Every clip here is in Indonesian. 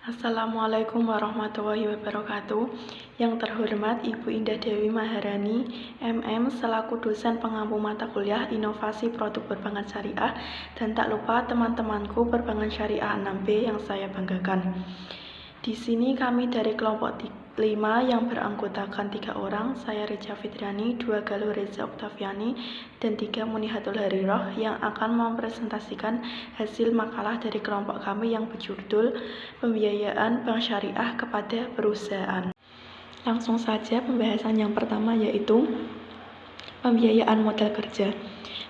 Assalamualaikum warahmatullahi wabarakatuh. Yang terhormat Ibu Indah Dewi Maharani, MM, selaku dosen pengampu mata kuliah Inovasi Produk Perbankan Syariah, dan tak lupa teman-temanku Perbankan Syariah 6B yang saya banggakan. Di sini kami dari kelompok 5 yang beranggotakan 3 orang, saya Reja Fitriani, 2 Galuh Reza Oktaviani, dan 3 Munihatul Hariroh yang akan mempresentasikan hasil makalah dari kelompok kami yang berjudul Pembiayaan Bank Syariah kepada Perusahaan. Langsung saja pembahasan yang pertama yaitu pembiayaan modal kerja.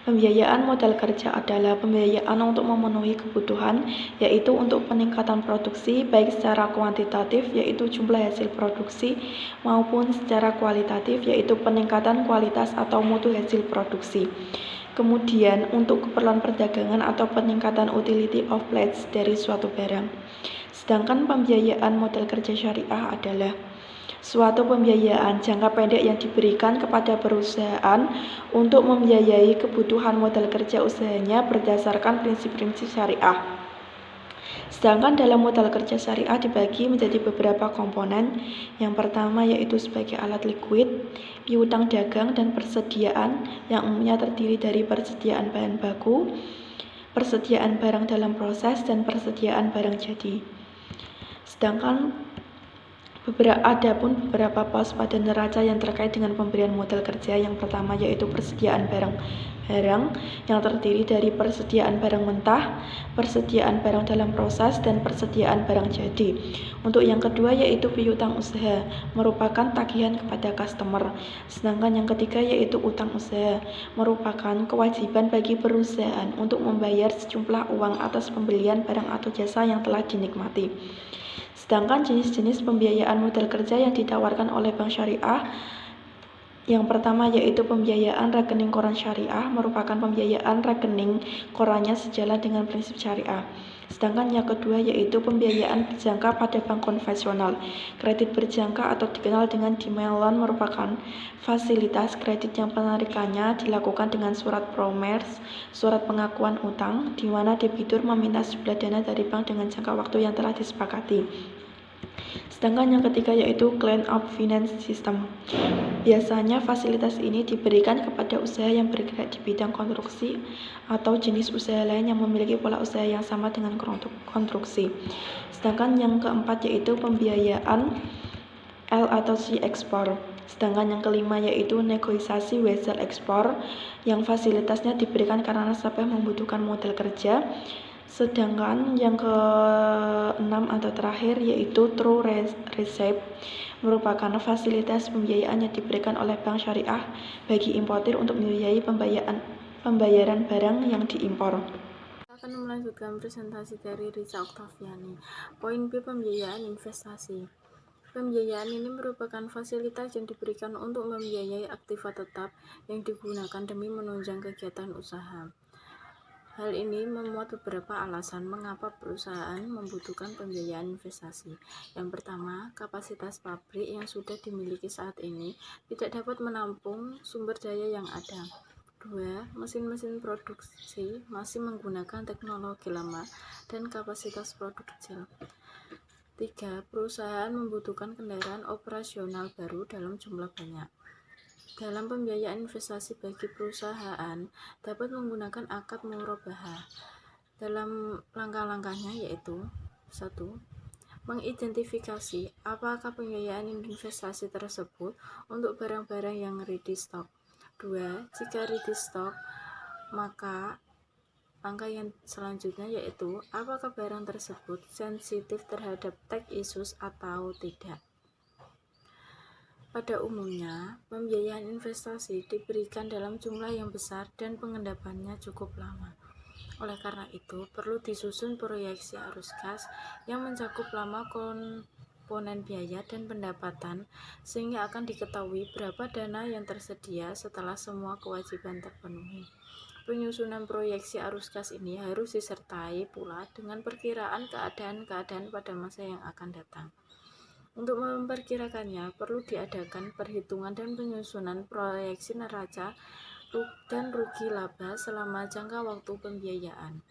Pembiayaan modal kerja adalah pembiayaan untuk memenuhi kebutuhan, yaitu untuk peningkatan produksi, baik secara kuantitatif, yaitu jumlah hasil produksi, maupun secara kualitatif, yaitu peningkatan kualitas atau mutu hasil produksi. Kemudian, untuk keperluan perdagangan atau peningkatan utility of pledge dari suatu barang. Sedangkan pembiayaan modal kerja syariah adalah suatu pembiayaan jangka pendek yang diberikan kepada perusahaan untuk membiayai kebutuhan modal kerja usahanya berdasarkan prinsip-prinsip syariah. Sedangkan dalam modal kerja syariah dibagi menjadi beberapa komponen. Yang pertama yaitu sebagai alat likuid, piutang dagang, dan persediaan yang umumnya terdiri dari persediaan bahan baku, persediaan barang dalam proses, dan persediaan barang jadi. Sedangkan adapun beberapa pos pada neraca yang terkait dengan pemberian modal kerja. Yang pertama yaitu persediaan barang yang terdiri dari persediaan barang mentah, persediaan barang dalam proses, dan persediaan barang jadi. Untuk yang kedua yaitu piutang usaha, merupakan tagihan kepada customer. Sedangkan yang ketiga yaitu utang usaha, merupakan kewajiban bagi perusahaan untuk membayar sejumlah uang atas pembelian barang atau jasa yang telah dinikmati. Sedangkan jenis-jenis pembiayaan modal kerja yang ditawarkan oleh Bank Syariah, yang pertama yaitu pembiayaan rekening koran syariah, merupakan pembiayaan rekening korannya sejalan dengan prinsip syariah. Sedangkan yang kedua yaitu pembiayaan berjangka pada bank konvensional. Kredit berjangka atau dikenal dengan demand loan merupakan fasilitas kredit yang penarikannya dilakukan dengan surat promers, surat pengakuan utang, di mana debitur meminta sejumlah dana dari bank dengan jangka waktu yang telah disepakati. Sedangkan yang ketiga yaitu clean-up finance system. Biasanya fasilitas ini diberikan kepada usaha yang bergerak di bidang konstruksi atau jenis usaha lain yang memiliki pola usaha yang sama dengan konstruksi. Sedangkan yang keempat yaitu pembiayaan L atau C ekspor. Sedangkan yang kelima yaitu negosiasi vessel ekspor yang fasilitasnya diberikan karena nasabah membutuhkan modal kerja. Sedangkan yang keenam atau terakhir yaitu True Receipt, merupakan fasilitas pembiayaan yang diberikan oleh Bank Syariah bagi importir untuk membiayai pembayaran barang yang diimpor. Akan melanjutkan presentasi dari Riza Oktaviani. Poin B, pembiayaan investasi. Pembiayaan ini merupakan fasilitas yang diberikan untuk membiayai aktiva tetap yang digunakan demi menunjang kegiatan usaha. Hal ini memuat beberapa alasan mengapa perusahaan membutuhkan pembiayaan investasi. Yang pertama, kapasitas pabrik yang sudah dimiliki saat ini tidak dapat menampung sumber daya yang ada. 2. Mesin-mesin produksi masih menggunakan teknologi lama dan kapasitas produk kecil. 3. Perusahaan membutuhkan kendaraan operasional baru dalam jumlah banyak. Dalam pembiayaan investasi bagi perusahaan dapat menggunakan akad murabahah. Dalam langkah-langkahnya yaitu 1. Mengidentifikasi apakah pembiayaan investasi tersebut untuk barang-barang yang ready stock. 2. Jika ready stock, maka langkah yang selanjutnya yaitu apakah barang tersebut sensitif terhadap tax issues atau tidak. Pada umumnya, pembiayaan investasi diberikan dalam jumlah yang besar dan pengendapannya cukup lama. Oleh karena itu, perlu disusun proyeksi arus kas yang mencakup lama komponen biaya dan pendapatan, sehingga akan diketahui berapa dana yang tersedia setelah semua kewajiban terpenuhi. Penyusunan proyeksi arus kas ini harus disertai pula dengan perkiraan keadaan-keadaan pada masa yang akan datang. Untuk memperkirakannya, perlu diadakan perhitungan dan penyusunan proyeksi neraca dan rugi laba selama jangka waktu pembiayaan.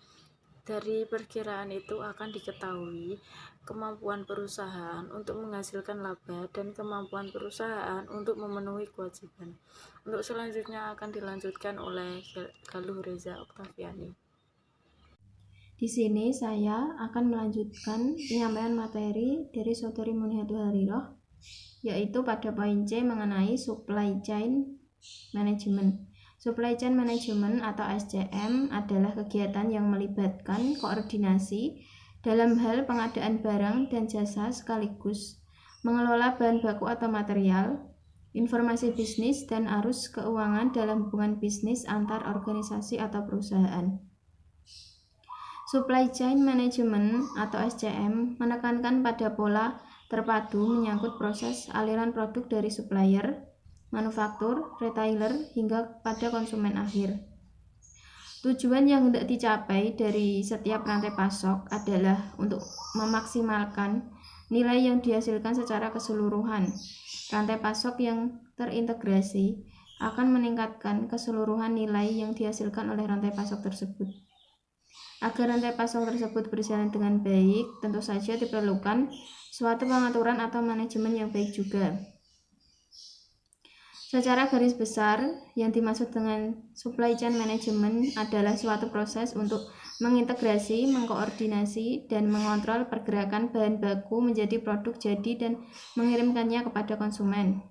Dari perkiraan itu akan diketahui kemampuan perusahaan untuk menghasilkan laba dan kemampuan perusahaan untuk memenuhi kewajiban. Untuk selanjutnya akan dilanjutkan oleh Galuh Reza Oktaviani. Di sini saya akan melanjutkan penyampaian materi dari Saudari Muniatul Hariroh, yaitu pada poin C mengenai supply chain management. Supply chain management atau SCM adalah kegiatan yang melibatkan koordinasi dalam hal pengadaan barang dan jasa sekaligus mengelola bahan baku atau material, informasi bisnis, dan arus keuangan dalam hubungan bisnis antar organisasi atau perusahaan. Supply chain management atau SCM menekankan pada pola terpadu menyangkut proses aliran produk dari supplier, manufaktur, retailer, hingga pada konsumen akhir. Tujuan yang hendak dicapai dari setiap rantai pasok adalah untuk memaksimalkan nilai yang dihasilkan secara keseluruhan. Rantai pasok yang terintegrasi akan meningkatkan keseluruhan nilai yang dihasilkan oleh rantai pasok tersebut. Agar rantai pasok tersebut berjalan dengan baik, tentu saja diperlukan suatu pengaturan atau manajemen yang baik juga. Secara garis besar, yang dimaksud dengan supply chain management adalah suatu proses untuk mengintegrasi, mengkoordinasi, dan mengontrol pergerakan bahan baku menjadi produk jadi dan mengirimkannya kepada konsumen.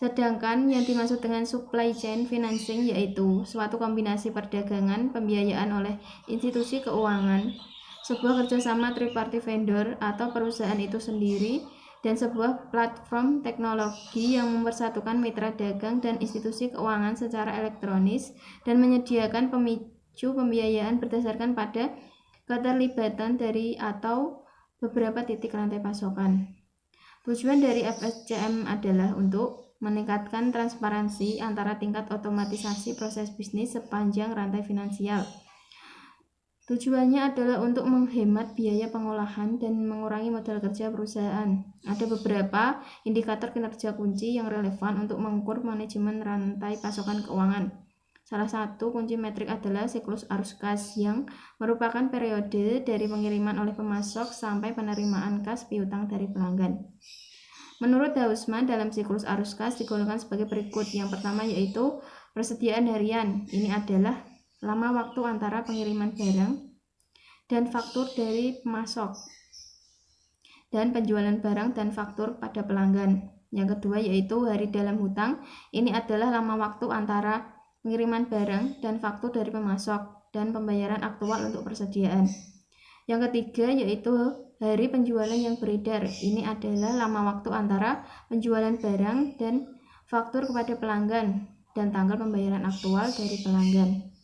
Sedangkan yang dimaksud dengan supply chain financing yaitu suatu kombinasi perdagangan, pembiayaan oleh institusi keuangan, sebuah kerjasama triparty vendor atau perusahaan itu sendiri, dan sebuah platform teknologi yang mempersatukan mitra dagang dan institusi keuangan secara elektronis dan menyediakan pemicu pembiayaan berdasarkan pada keterlibatan dari atau beberapa titik rantai pasokan. Tujuan dari FSCM adalah untuk meningkatkan transparansi antara tingkat otomatisasi proses bisnis sepanjang rantai finansial. Tujuannya adalah untuk menghemat biaya pengolahan dan mengurangi modal kerja perusahaan. Ada beberapa indikator kinerja kunci yang relevan untuk mengukur manajemen rantai pasokan keuangan. Salah satu kunci metrik adalah siklus arus kas yang merupakan periode dari pengiriman oleh pemasok sampai penerimaan kas piutang dari pelanggan. Menurut Hausman, dalam siklus arus kas digolongkan sebagai berikut. Yang pertama yaitu persediaan harian. Ini adalah lama waktu antara pengiriman barang dan faktur dari pemasok dan penjualan barang dan faktur pada pelanggan. Yang kedua yaitu hari dalam hutang. Ini adalah lama waktu antara pengiriman barang dan faktur dari pemasok dan pembayaran aktual untuk persediaan. Yang ketiga yaitu hari penjualan yang beredar. Ini adalah lama waktu antara penjualan barang dan faktur kepada pelanggan dan tanggal pembayaran aktual dari pelanggan.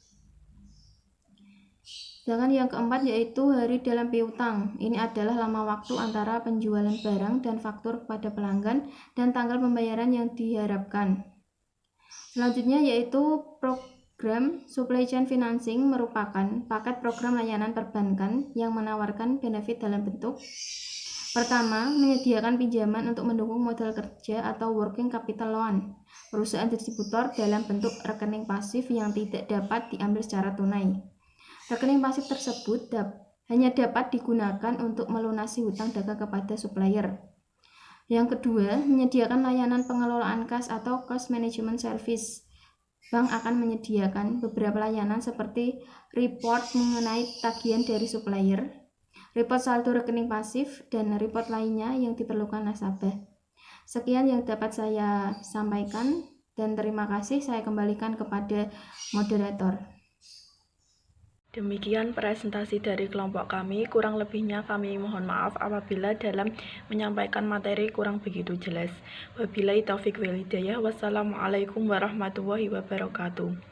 Sedangkan yang keempat yaitu hari dalam piutang. Ini adalah lama waktu antara penjualan barang dan faktur kepada pelanggan dan tanggal pembayaran yang diharapkan. Selanjutnya yaitu program supply chain financing merupakan paket program layanan perbankan yang menawarkan benefit dalam bentuk pertama, menyediakan pinjaman untuk mendukung modal kerja atau working capital loan perusahaan distributor dalam bentuk rekening pasif yang tidak dapat diambil secara tunai. Rekening pasif tersebut hanya dapat digunakan untuk melunasi hutang dagang kepada supplier. Yang kedua, menyediakan layanan pengelolaan kas atau cost management service. Bank akan menyediakan beberapa layanan seperti report mengenai tagihan dari supplier, report saldo rekening pasif, dan report lainnya yang diperlukan nasabah. Sekian yang dapat saya sampaikan dan terima kasih. Saya kembalikan kepada moderator. Demikian presentasi dari kelompok kami. Kurang lebihnya kami mohon maaf apabila dalam menyampaikan materi kurang begitu jelas. Wabillahi taufik wal hidayah. Wassalamualaikum warahmatullahi wabarakatuh.